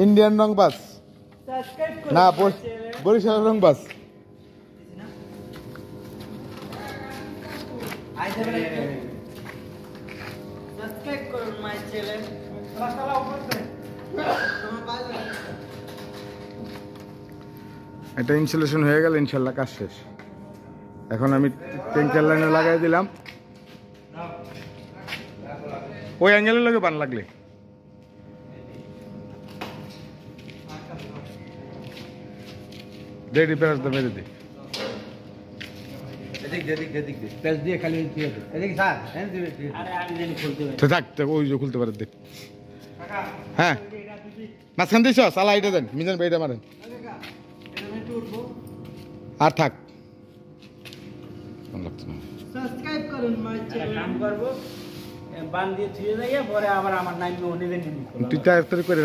Indian রং বাস না, বরিশাল রং বাস। এটা installation হয়ে গেল, ইনশাল্লাহ কাজ শেষ। এখন আমি ট্যাঙ্কের লাইনে লাগাই দিলাম। ওই অ্যাঙ্গেলের লাগে বান লাগলে দেড়ি পেঁয়াজ তো মেরে দিই। থাকতে ওই যে খুলতে পারে দেখ। হ্যাঁ মাঝখান দিয়েছ সালা এটা দেন, মিজান ভাই এটা মারেন আর থাক। সাবস্ক্রাইব করুন মাই চ্যানেল। কাম করব বান দিয়ে থুয়ে যাইয়া পরে আবার আমার নাম নিবেন। তুই তাড়াতাড়ি করে